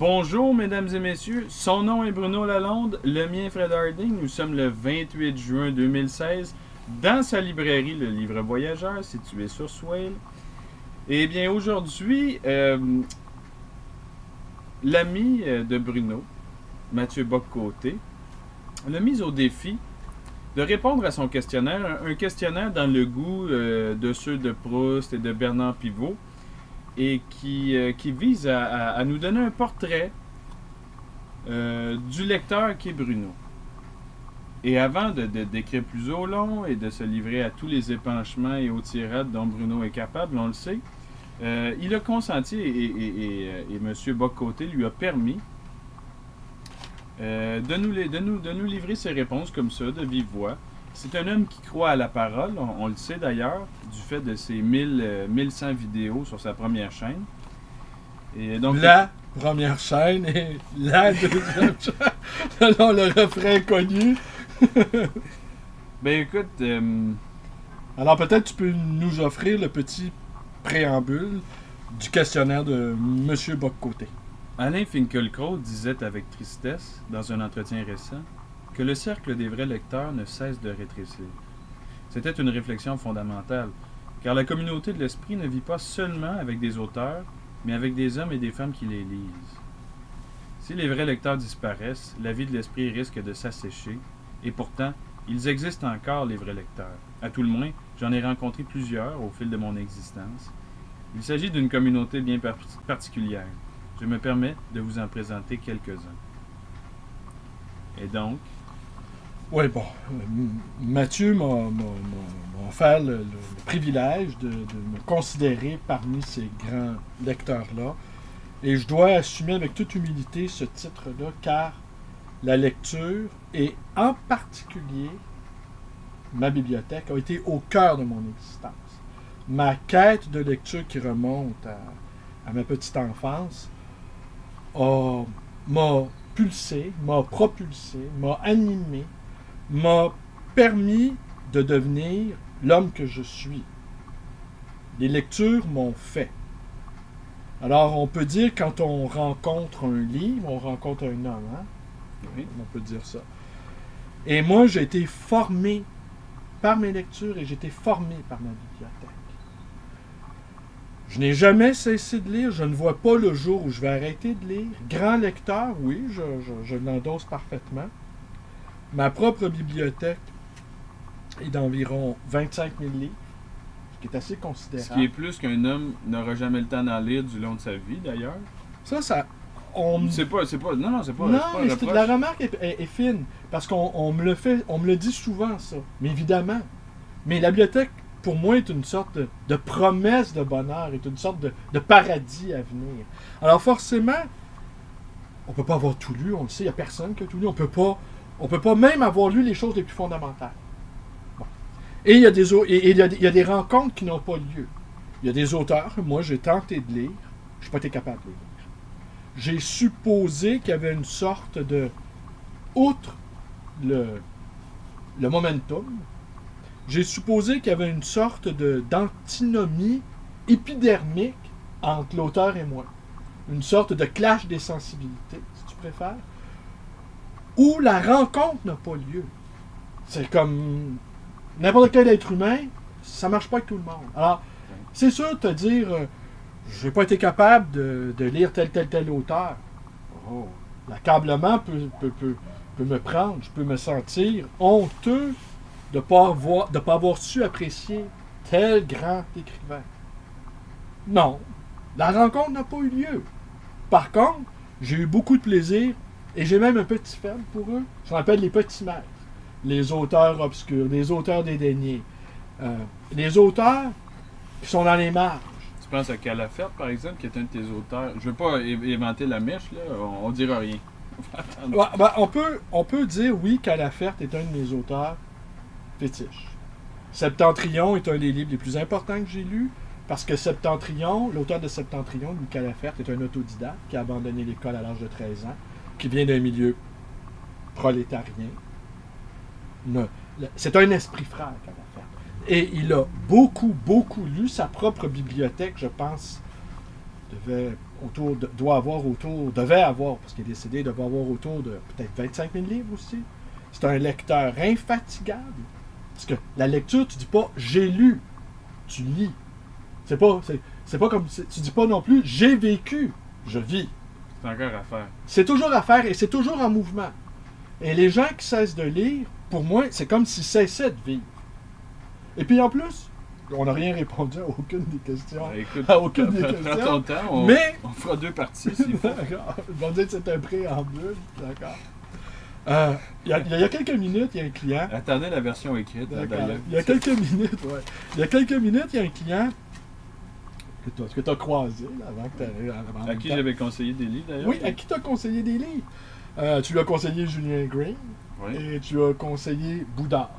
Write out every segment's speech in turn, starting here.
Bonjour, mesdames et messieurs. Son nom est Bruno Lalonde, le mien Fred Harding. Nous sommes le 28 juin 2016 dans sa librairie, le Livre Voyageur, situé sur Swale. Et bien, aujourd'hui, l'ami de Bruno, Mathieu Bock-Côté, l'a mis au défi de répondre à son questionnaire, un questionnaire dans le goût de ceux de Proust et de Bernard Pivot, et qui vise à nous donner un portrait du lecteur qui est Bruno. Et avant de d'écrire plus au long et de se livrer à tous les épanchements et aux tirades dont Bruno est capable, on le sait, il a consenti et M. Bock-Côté lui a permis de nous livrer ses réponses comme ça, de vive voix. C'est un homme qui croit à la parole, on le sait d'ailleurs, du fait de ses 1100 vidéos sur sa première chaîne. Et donc, la première chaîne et la deuxième chaîne, selon le refrain connu. Ben écoute... Alors peut-être tu peux nous offrir le petit préambule du questionnaire de M. Bock-Côté. Alain Finkielkraut disait avec tristesse, dans un entretien récent, que le cercle des vrais lecteurs ne cesse de rétrécir. C'était une réflexion fondamentale, car la communauté de l'esprit ne vit pas seulement avec des auteurs, mais avec des hommes et des femmes qui les lisent. Si les vrais lecteurs disparaissent, la vie de l'esprit risque de s'assécher, et pourtant, ils existent encore, les vrais lecteurs. À tout le moins, j'en ai rencontré plusieurs au fil de mon existence. Il s'agit d'une communauté bien particulière. Je me permets de vous en présenter quelques-uns. Et donc... Oui, bon, Mathieu m'a offert le privilège de me considérer parmi ces grands lecteurs-là. Et je dois assumer avec toute humilité ce titre-là, car la lecture, et en particulier ma bibliothèque, a été au cœur de mon existence. Ma quête de lecture qui remonte à ma petite enfance m'a pulsé, m'a propulsé, m'a animé, m'a permis de devenir l'homme que je suis. Les lectures m'ont fait. Alors, on peut dire quand on rencontre un livre, on rencontre un homme, hein? Oui, on peut dire ça. Et moi, j'ai été formé par mes lectures et j'ai été formé par ma bibliothèque. Je n'ai jamais cessé de lire, je ne vois pas le jour où je vais arrêter de lire. Grand lecteur, oui, je l'endosse parfaitement. Ma propre bibliothèque est d'environ 25 000 livres, ce qui est assez considérable. Ce qui est plus qu'un homme n'aura jamais le temps d'en lire du long de sa vie, d'ailleurs. Ça... C'est pas... Non, c'est pas... Non, c'est pas mais la remarque est fine, parce qu'on me le dit souvent, ça. Mais évidemment. Mais la bibliothèque, pour moi, est une sorte de promesse de bonheur, est une sorte de paradis à venir. Alors forcément, on peut pas avoir tout lu, on le sait, il n'y a personne qui a tout lu, on peut pas même avoir lu les choses les plus fondamentales. Bon. Et il y a des rencontres qui n'ont pas lieu. Il y a des auteurs, moi j'ai tenté de lire, je n'ai pas été capable de lire. J'ai supposé qu'il y avait une sorte de, outre le momentum, j'ai supposé qu'il y avait une sorte d'antinomie épidermique entre l'auteur et moi. Une sorte de clash des sensibilités, si tu préfères, où la rencontre n'a pas lieu. C'est comme n'importe quel être humain, ça marche pas avec tout le monde. Alors, c'est sûr, te dire, je n'ai pas été capable de lire tel auteur. Oh, l'accablement peut me prendre, je peux me sentir honteux de ne pas avoir su apprécier tel grand écrivain. Non, la rencontre n'a pas eu lieu. Par contre, j'ai eu beaucoup de plaisir et j'ai même un petit faible pour eux. Je l'appelle les petits maîtres. Les auteurs obscurs, les auteurs dédaignés. Les auteurs qui sont dans les marges. Tu penses à Calafert, par exemple, qui est un de tes auteurs. Je veux pas inventer la mèche, là. On dira rien. Ouais, ben, on peut dire, oui, Calafert est un de mes auteurs fétiches. Septentrion est un des livres les plus importants que j'ai lus, parce que Septentrion, l'auteur de Septentrion, Louis Calafert, est un autodidacte qui a abandonné l'école à l'âge de 13 ans, qui vient d'un milieu prolétarien. C'est un esprit frère, Calafert. Et il a beaucoup lu sa propre bibliothèque, je pense, devait devait avoir, parce qu'il est décédé, devait avoir autour de peut-être 25 000 livres aussi. C'est un lecteur infatigable. Parce que la lecture, tu dis pas « j'ai lu », tu lis. C'est pas comme... Tu dis pas non plus « j'ai vécu », je vis. C'est encore à faire. C'est toujours à faire et c'est toujours en mouvement. Et les gens qui cessent de lire, pour moi, c'est comme s'ils cessaient de vivre. Et puis en plus, on n'a rien répondu à aucune des questions. Écoute, À aucune des prends questions. ton temps, Mais- on fera 2 parties s'il faut. D'accord. Ils vont dire que c'est un préambule. D'accord. Il y a quelques minutes, il y a un client. Attendez la version écrite, D'accord. d'ailleurs. Il y a quelques minutes, ouais. Il y a quelques minutes, il y a un client que tu as croisé là, avant que tu arrives. À qui j'avais conseillé des livres, d'ailleurs? Oui, à qui tu as conseillé des livres? Tu lui as conseillé Julien Green Oui. et tu as conseillé Boudard.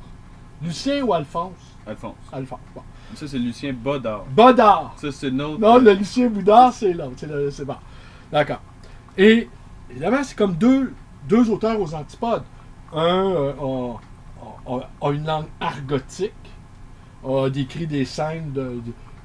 Lucien ou Alphonse? Alphonse. Alphonse. Bon. Ça, c'est Lucien Bodard. Bodard! Ça, c'est notre... Non, le Lucien Boudard, c'est l'autre. C'est bon. D'accord. Et évidemment, c'est comme deux auteurs aux antipodes. Un a une langue argotique, a décrit des scènes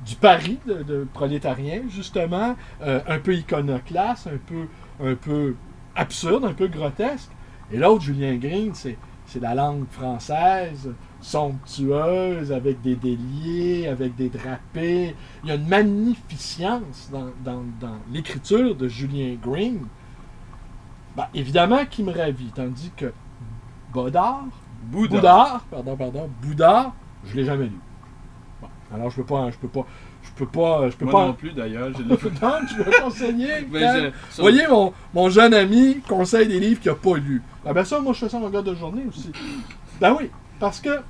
du Paris de prolétarien, justement, un peu iconoclaste, un peu absurde, un peu grotesque. Et l'autre, Julien Green, c'est la langue française, somptueuse, avec des déliés, avec des drapés. Il y a une magnificence dans l'écriture de Julien Green, évidemment, qui me ravit. Tandis que Boudard, je l'ai jamais lu. Bon, alors je peux pas. Moi non plus, d'ailleurs. Je l'ai fait. Non, tu veux conseiller. Mais Vous voyez, mon jeune ami conseille des livres qu'il n'a pas lus. Ah ben ça, moi je fais ça en regard de journée aussi. Ben oui, parce que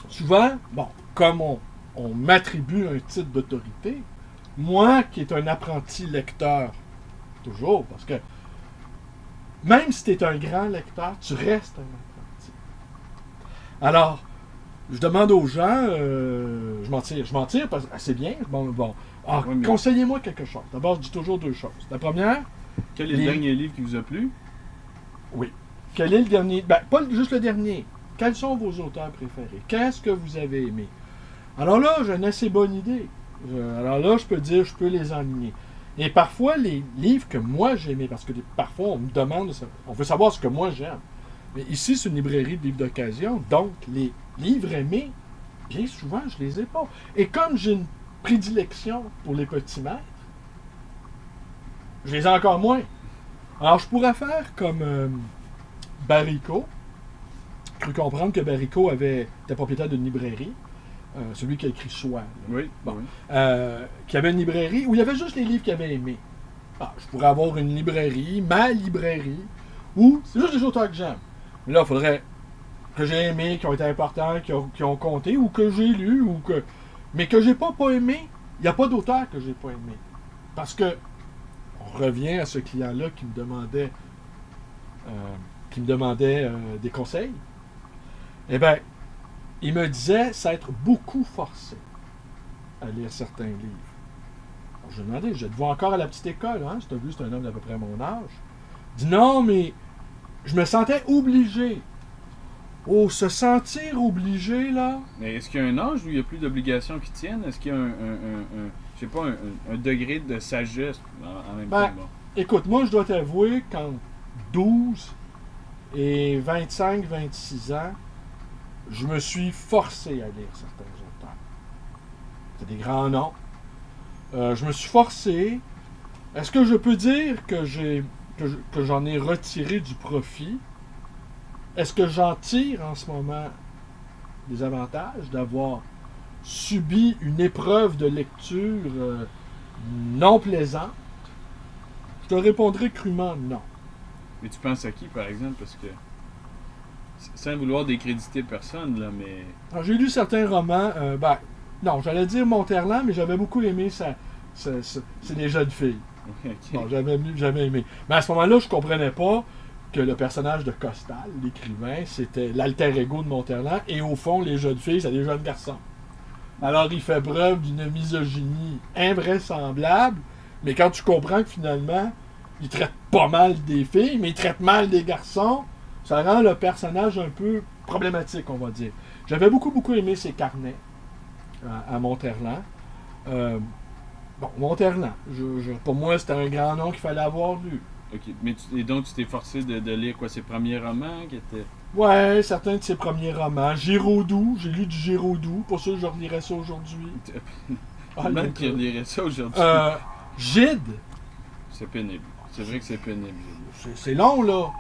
souvent, comme on m'attribue un titre d'autorité, moi qui est un apprenti lecteur, toujours, parce que même si tu es un grand lecteur, tu restes un apprenti. Alors, je demande aux gens, je m'en tire parce que c'est bien. Oui, mais- Conseillez-moi quelque chose. D'abord, je dis toujours 2 choses. La première, Quel est le dernier livre qui vous a plu? oui. Quel est le dernier? Pas juste le dernier. Quels sont vos auteurs préférés? Qu'est-ce que vous avez aimé? Alors là, j'ai une assez bonne idée. Alors là, je peux les enligner. Et parfois, les livres que moi j'ai aimés, parce que parfois, on me demande, on veut savoir ce que moi j'aime. Mais ici, c'est une librairie de livres d'occasion, donc les livres aimés, bien souvent, je les ai pas. Et comme j'ai une prédilection pour les petits maîtres, je les ai encore moins. Alors, je pourrais faire comme Barrico. J'ai cru comprendre que Barrico était propriétaire d'une librairie. Celui qui a écrit Soi. Oui. Bon. Oui. Qui avait une librairie où il y avait juste les livres qu'il avait aimés. Je pourrais avoir une librairie, ma librairie, où c'est juste des auteurs que j'aime. Mais là, il faudrait que j'ai aimé, qui ont été importants, qui ont compté, ou que j'ai lu, mais que j'ai pas aimé. Il n'y a pas d'auteur que j'ai pas aimé. Parce que on revient à ce client-là qui me demandait des conseils. Eh bien, il me disait s'être beaucoup forcé à lire certains livres. Alors, je lui ai demandé, je te vois encore à la petite école, hein? Si tu as vu, c'est un homme d'à peu près mon âge. Il dit non, mais je me sentais obligé. Oh, se sentir obligé, là. Mais est-ce qu'il y a un âge où il n'y a plus d'obligations qui tiennent? Est-ce qu'il y a je sais pas, un degré de sagesse en même temps? Bon. Écoute, moi, je dois t'avouer qu'en 12 et 25-26 ans, je me suis forcé à lire certains auteurs. C'est des grands noms. Je me suis forcé. Est-ce que je peux dire que j'en ai retiré du profit? Est-ce que j'en tire en ce moment des avantages d'avoir subi une épreuve de lecture non plaisante? Je te répondrai crûment non. Mais tu penses à qui, par exemple? Parce que, sans vouloir décréditer personne, là, mais... Alors, j'ai lu certains romans. Non, j'allais dire Monterland, mais j'avais beaucoup aimé c'est les jeunes filles. Ok. Bon, j'avais aimé. Mais à ce moment-là, je comprenais pas que le personnage de Costal, l'écrivain, c'était l'alter ego de Monterland, et au fond, les jeunes filles, c'est des jeunes garçons. Alors, il fait preuve d'une misogynie invraisemblable, mais quand tu comprends que finalement, il traite pas mal des filles, mais il traite mal des garçons, ça rend le personnage un peu problématique, on va dire. J'avais beaucoup aimé ses carnets à Monterland. Bon, Monterland. Pour moi, c'était un grand nom qu'il fallait avoir lu. Ok, mais et donc tu t'es forcé de lire quoi, ses premiers romans qui étaient. Ouais, certains de ses premiers romans. Giraudoux, j'ai lu du Giraudoux. Pour ça, je relirais ça aujourd'hui. Même qui relirait ça aujourd'hui. Gide. C'est pénible. C'est vrai que c'est pénible. C'est long, là.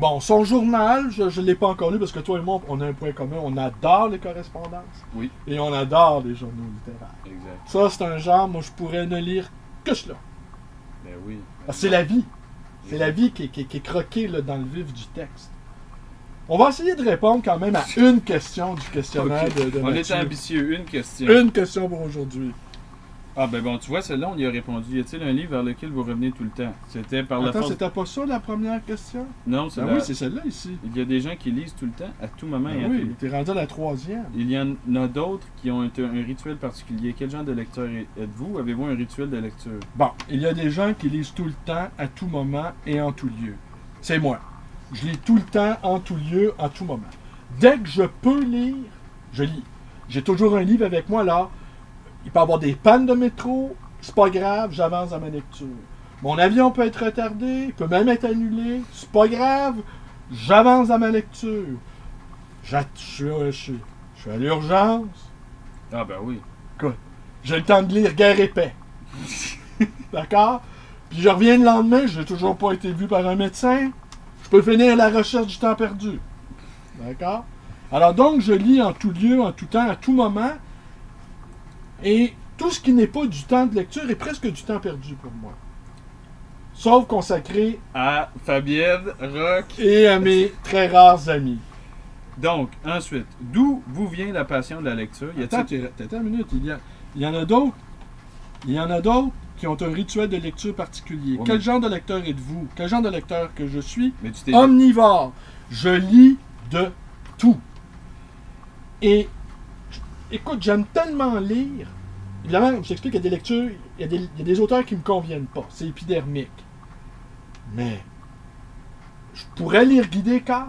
Bon, son journal, je ne l'ai pas encore lu parce que toi et moi, on a un point commun. On adore les correspondances. Oui. Et on adore les journaux littéraires. Exact. Ça, c'est un genre, moi, je pourrais ne lire que cela. Ben oui. Parce que c'est la vie. C'est la vie qui est croquée là, dans le vif du texte. On va essayer de répondre quand même à une question du questionnaire Okay. de On Mathieu. est ambitieux. Une question. Une question pour aujourd'hui. Ah ben bon, tu vois, celle-là, on y a répondu. Y a-t-il un livre vers lequel vous revenez tout le temps? C'était par la Attends, force... c'était pas ça la première question? Non, c'est Ben la... oui, c'est celle-là ici. Il y a des gens qui lisent tout le temps, à tout moment et Ben à oui, tout. t'es rendu à la troisième. Il y en a d'autres qui ont un rituel particulier. Quel genre de lecteur êtes-vous? Avez-vous un rituel de lecture? Bon, il y a des gens qui lisent tout le temps, à tout moment et en tout lieu. C'est moi. Je lis tout le temps, en tout lieu, en tout moment. Dès que je peux lire, je lis. J'ai toujours un livre avec moi, là. Il peut y avoir des pannes de métro, c'est pas grave, j'avance dans ma lecture. Mon avion peut être retardé, il peut même être annulé, c'est pas grave, j'avance dans ma lecture. Je suis à l'urgence. Ah ben oui. Écoute, j'ai le temps de lire Guerre et paix. D'accord? Puis je reviens le lendemain, j'ai toujours pas été vu par un médecin. Je peux finir La recherche du temps perdu. D'accord? Alors donc, je lis en tout lieu, en tout temps, à tout moment. Et tout ce qui n'est pas du temps de lecture est presque du temps perdu pour moi. Sauf consacré À Fabienne, Rock. et à mes très rares amis. Donc, ensuite, d'où vous vient la passion de la lecture? Attends une minute, il y en a d'autres. Il y en a d'autres qui ont un rituel de lecture particulier. Ouais, Quel mais- genre de lecteur êtes-vous? Quel genre de lecteur que je suis? Mais tu t'es... Omnivore. Je lis de tout. Et, écoute, j'aime tellement lire. Évidemment, je t'explique qu'il y a des lectures, il y a des auteurs qui ne me conviennent pas. C'est épidermique. Mais, je pourrais lire Guy Descartes.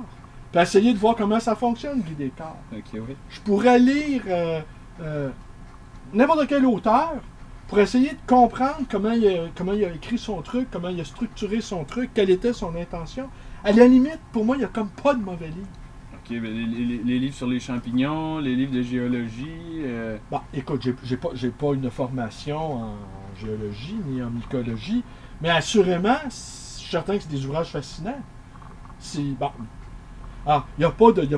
Puis essayer de voir comment ça fonctionne, Guy Descartes. Ok, oui. Je pourrais lire n'importe quel auteur pour essayer de comprendre comment il a écrit son truc, comment il a structuré son truc, quelle était son intention. À la limite, pour moi, il n'y a comme pas de mauvais livre. Ok, ben les livres sur les champignons, les livres de géologie... Bon, écoute, j'ai pas une formation en géologie ni en mycologie, mais assurément, je suis certain que c'est des ouvrages fascinants. Bon. Ah, il n'y a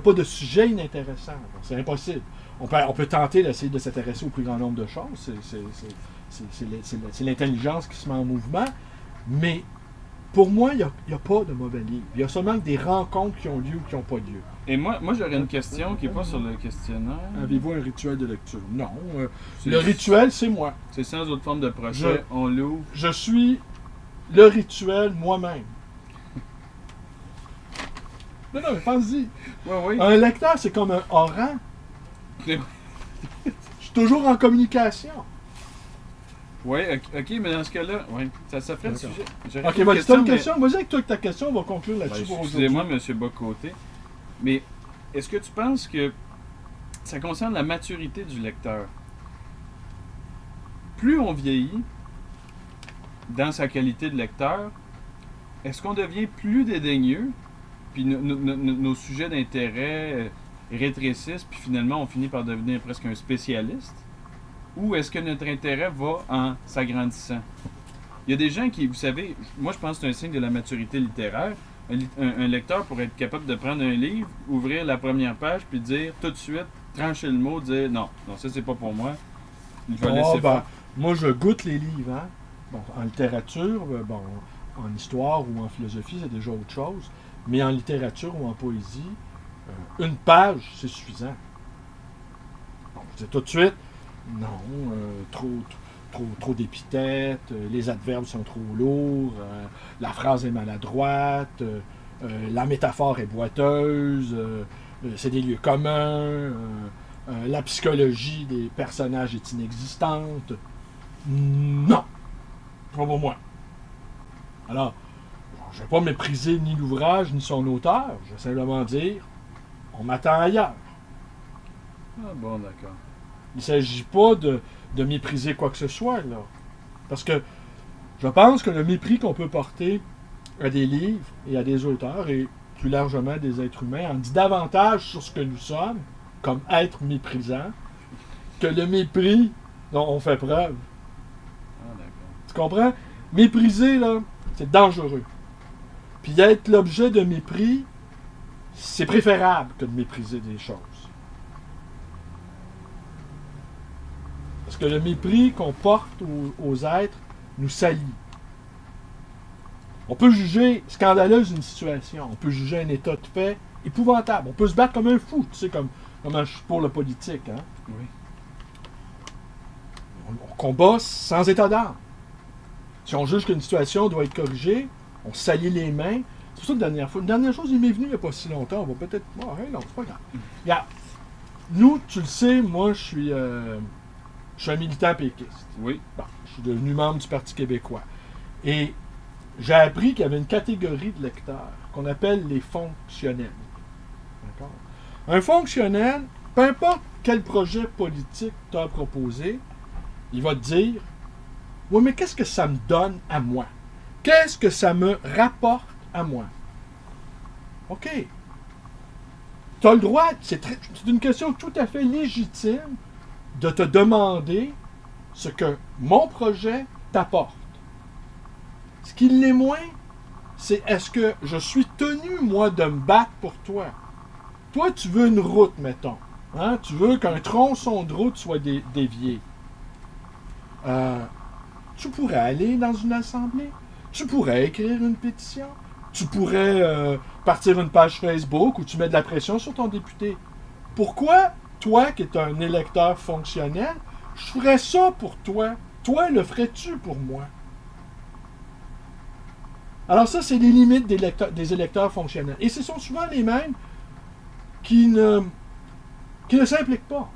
pas de sujet inintéressant. Bon, c'est impossible. On peut tenter d'essayer de s'intéresser au plus grand nombre de choses. C'est l'intelligence qui se met en mouvement. Mais pour moi, il n'y a pas de mauvais livre. Il y a seulement des rencontres qui ont lieu ou qui n'ont pas lieu. Et moi j'aurais une question qui n'est pas sur le questionnaire. Avez-vous un rituel de lecture? Non. C'est- Le rituel, c'est moi. C'est sans autre forme de procès. On l'ouvre. Je suis le rituel moi-même. Non, mais pense-y. Oui, oui. Un lecteur, c'est comme un orang. Je suis toujours en communication. Oui, ok, mais dans ce cas-là, ouais, ça ferait le D'accord. sujet. J'aurais Ok, une vas-y, t'as une mais- question. Vas-y avec toi avec ta question, on va conclure là-dessus Ben, pour aujourd'hui. excusez-moi, M. Bocoté, mais est-ce que tu penses que ça concerne la maturité du lecteur? Plus on vieillit dans sa qualité de lecteur, est-ce qu'on devient plus dédaigneux, puis nos sujets d'intérêt rétrécissent, puis finalement on finit par devenir presque un spécialiste? Ou est-ce que notre intérêt va en s'agrandissant? Il y a des gens qui, vous savez, moi je pense que c'est un signe de la maturité littéraire. Un lecteur pourrait être capable de prendre un livre, ouvrir la première page, puis dire tout de suite, trancher le mot, dire non, ça c'est pas pour moi. Je vais laisser faire. Moi, je goûte les livres. Hein? Bon, en littérature, bon, en histoire ou en philosophie, c'est déjà autre chose. Mais en littérature ou en poésie, une page, c'est suffisant. Bon, c'est tout de suite, non, trop d'épithètes, les adverbes sont trop lourds, la phrase est maladroite, la métaphore est boiteuse, c'est des lieux communs, la psychologie des personnages est inexistante. Non, pas pour moi. Alors, je ne vais pas mépriser ni l'ouvrage ni son auteur, je vais simplement dire, on m'attend ailleurs. Ah bon, d'accord. Il ne s'agit pas de mépriser quoi que ce soit, là. Parce que je pense que le mépris qu'on peut porter à des livres et à des auteurs, et plus largement des êtres humains, en dit davantage sur ce que nous sommes, comme êtres méprisants, que le mépris dont on fait preuve. Ah, d'accord. Tu comprends? Mépriser, là, c'est dangereux. Puis être l'objet de mépris, c'est préférable que de mépriser des choses. Parce que le mépris qu'on porte aux êtres nous salit. On peut juger scandaleuse une situation, on peut juger un état de fait épouvantable, on peut se battre comme un fou, tu sais, comme je suis pour le politique. Hein? Oui. On combat sans état d'âme. Si on juge qu'une situation doit être corrigée, on salit les mains. C'est pour ça que une dernière chose, il m'est venu il n'y a pas si longtemps, on va peut-être... Oh, non, c'est pas grave. Regarde, nous, tu le sais, moi, je suis un militant péquiste. Oui. Bon, je suis devenu membre du Parti québécois. Et j'ai appris qu'il y avait une catégorie de lecteurs qu'on appelle les fonctionnels. D'accord? Un fonctionnel, peu importe quel projet politique tu as proposé, il va te dire « Oui, mais qu'est-ce que ça me donne à moi? Qu'est-ce que ça me rapporte à moi? » OK. Tu as le droit, c'est une question tout à fait légitime de te demander ce que mon projet t'apporte. Ce qui l'est moins, c'est est-ce que je suis tenu, moi, de me battre pour toi? Toi, tu veux une route, mettons. Hein? Tu veux qu'un tronçon de route soit dévié. Tu pourrais aller dans une assemblée. Tu pourrais écrire une pétition. Tu pourrais partir une page Facebook où tu mets de la pression sur ton député. Pourquoi, toi, qui es un électeur fonctionnel, je ferais ça pour toi? Toi, le ferais-tu pour moi? Alors ça, c'est les limites des électeurs fonctionnels. Et ce sont souvent les mêmes qui ne s'impliquent pas.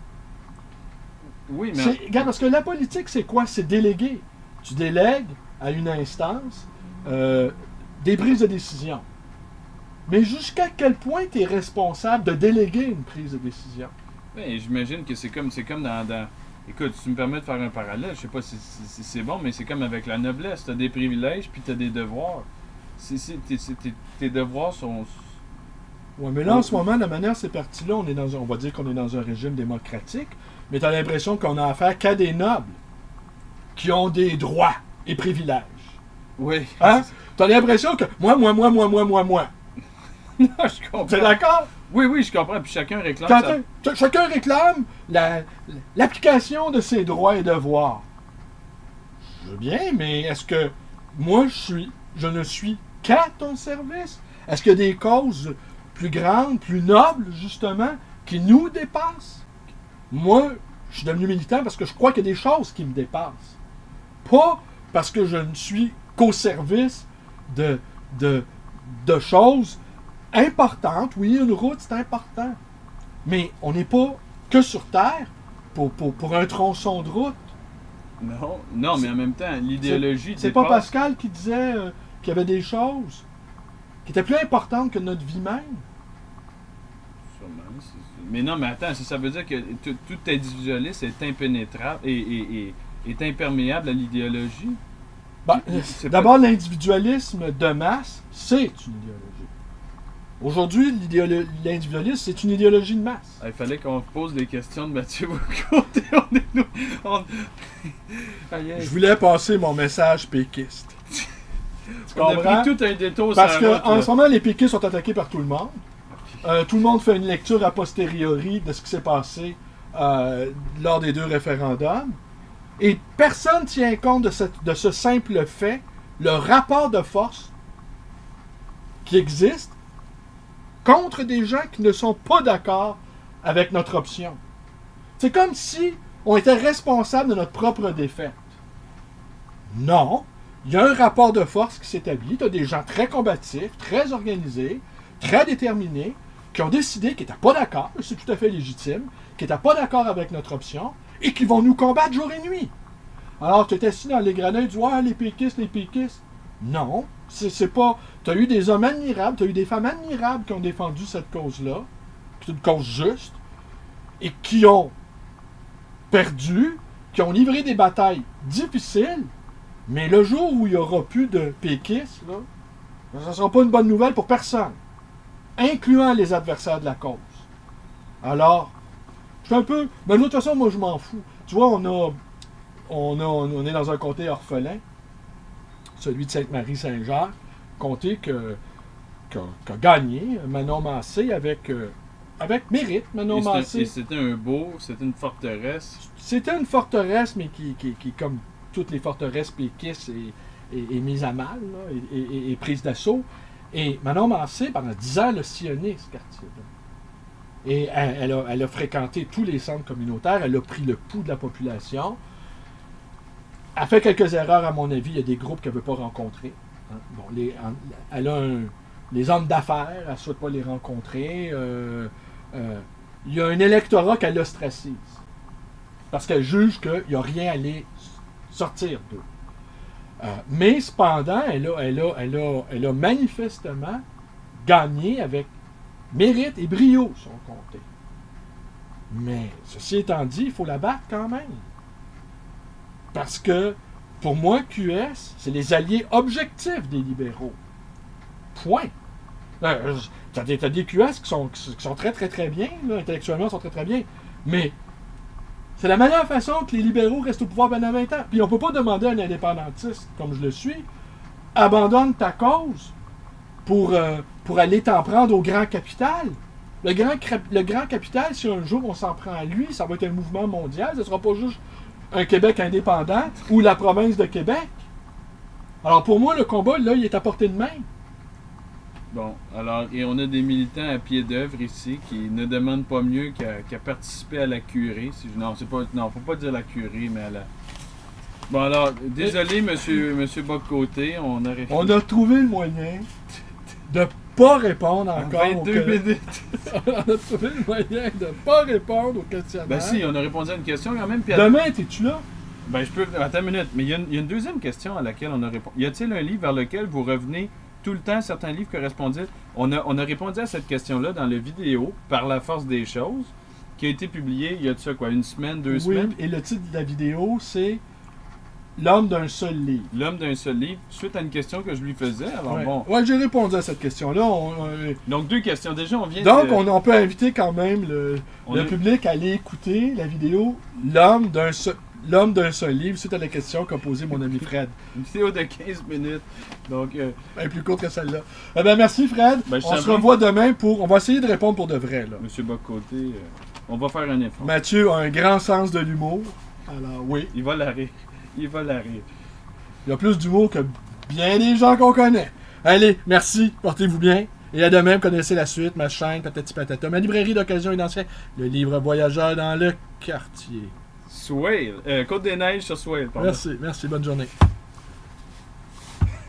Oui, mais... Regarde, parce que la politique, c'est quoi? C'est déléguer. Tu délègues à une instance des prises de décision. Mais jusqu'à quel point tu es responsable de déléguer une prise de décision? Oui, j'imagine que c'est comme dans... Écoute, si tu me permets de faire un parallèle, je sais pas si c'est bon, mais c'est comme avec la noblesse. Tu as des privilèges, puis tu as des devoirs. Tes devoirs sont... Oui, mais là, en ce moment, la manière c'est parti là, on va dire qu'on est dans un régime démocratique, mais tu as l'impression qu'on a affaire qu'à des nobles qui ont des droits et privilèges. Oui. Hein? Tu as l'impression que moi. Non, je comprends. Tu es d'accord? Oui, je comprends. Puis chacun réclame Chacun réclame l'application de ses droits et devoirs. Je veux bien, mais est-ce que moi, je ne suis qu'à ton service? Est-ce qu'il y a des causes plus grandes, plus nobles, justement, qui nous dépassent? Moi, je suis devenu militant parce que je crois qu'il y a des choses qui me dépassent. Pas parce que je ne suis qu'au service de choses importantes. Oui, une route, c'est important. Mais on n'est pas que sur Terre pour un tronçon de route. Non, mais en même temps, l'idéologie... C'est pas Pascal qui disait qu'il y avait des choses qui étaient plus importantes que notre vie même? Sûrement. Mais non, mais attends, ça veut dire que tout individualiste est impénétrable et est imperméable à l'idéologie? D'abord, l'individualisme de masse, c'est une idéologie. Aujourd'hui, l'individualisme, c'est une idéologie de masse. Il fallait qu'on pose des questions de Mathieu Bocoté. Je voulais passer mon message péquiste. Tu comprends? On a pris tout un détour. Parce qu'en ce moment, les péquistes sont attaqués par tout le monde. Tout le monde fait une lecture a posteriori de ce qui s'est passé lors des 2 référendums. Et personne ne tient compte de ce simple fait, le rapport de force qui existe contre des gens qui ne sont pas d'accord avec notre option. C'est comme si on était responsable de notre propre défaite. Non, il y a un rapport de force qui s'établit. Tu as des gens très combatifs, très organisés, très déterminés, qui ont décidé qu'ils n'étaient pas d'accord, c'est tout à fait légitime, qui n'étaient pas d'accord avec notre option, et qui vont nous combattre jour et nuit. Alors, tu es assis dans les gradins et tu dis « Ouais, les péquistes. » Non, c'est pas... Tu as eu des hommes admirables, tu as eu des femmes admirables qui ont défendu cette cause-là, c'est une cause juste, et qui ont perdu, qui ont livré des batailles difficiles, Mais le jour où il n'y aura plus de péquistes, là, ça ne sera pas une bonne nouvelle pour personne, incluant les adversaires de la cause. Alors, je suis un peu... Mais de toute façon, moi, je m'en fous. Tu vois, on est dans un comté orphelin, celui de Sainte-Marie-Saint-Jacques, comté qu'a gagné Manon Massé avec mérite. Manon Massé. C'était c'était une forteresse. C'était une forteresse, mais qui comme toutes les forteresses péquistes, est mise à mal, là, et prise d'assaut. Et Manon Massé, pendant 10 ans, elle a sillonné ce quartier-là. Et elle a fréquenté tous les centres communautaires, elle a pris le pouls de la population. Elle a fait quelques erreurs, à mon avis. Il y a des groupes qu'elle ne veut pas rencontrer. Hein. Bon, elle a les hommes d'affaires, elle ne souhaite pas les rencontrer. Il y a un électorat qu'elle ostracise. Parce qu'elle juge qu'il n'y a rien à les sortir d'eux. Mais cependant, elle a manifestement gagné avec mérite et brio son comté. Mais ceci étant dit, il faut la battre quand même. Parce que, pour moi, QS, c'est les alliés objectifs des libéraux. Point. T'as des QS qui sont très, très, très bien, là, intellectuellement, sont très, très bien. Mais c'est la meilleure façon que les libéraux restent au pouvoir pendant 20 ans. Puis on peut pas demander à un indépendantiste, comme je le suis, abandonne ta cause pour aller t'en prendre au grand capital. Le grand capital, si un jour on s'en prend à lui, ça va être un mouvement mondial. Ce ne sera pas juste un Québec indépendant ou la province de Québec. Alors pour moi, le combat, là, il est à portée de main. Bon, alors, et on a des militants à pied d'œuvre ici qui ne demandent pas mieux qu'à participer à la curée. Non, faut pas dire la curée, mais à la... Bon, alors, désolé, monsieur Bocoté, on a trouvé le moyen de pas répondre encore 22 minutes. On a trouvé le moyen de pas répondre aux questionnaires. Ben si, on a répondu à une question quand même. Puis Demain, es-tu là? Ben je peux... Attends une minute. Mais il y a une deuxième question à laquelle on a répondu. Y a-t-il un livre vers lequel vous revenez tout le temps, certains livres correspondaient? On a répondu à cette question-là dans le vidéo, Par la force des choses, qui a été publié il y a de ça quoi, une semaine, deux semaines? Oui, et le titre de la vidéo, c'est L'homme d'un seul livre. L'homme d'un seul livre, suite à une question que je lui faisais. Alors bon. Ouais, j'ai répondu à cette question-là. Donc deux questions. Déjà, on vient Donc, on peut inviter quand même le public à aller écouter la vidéo L'homme d'un seul livre, suite à la question qu'a posée mon ami Fred. Une vidéo de 15 minutes. Donc, plus courte que celle-là. Eh ben, merci Fred. On se revoit demain on va essayer de répondre pour de vrai. Là. Monsieur Bocoté, on va faire un effort. Mathieu a un grand sens de l'humour. Alors, oui. Il va la rire. Il y a plus d'humour que bien des gens qu'on connaît. Allez, merci, portez-vous bien. Et à demain, vous connaissez la suite, ma chaîne, patati patata, ma librairie d'occasion et d'ancien, le livre voyageur dans le quartier. Swale, Côte-des-Neiges sur Swale, pardon. Merci, bonne journée.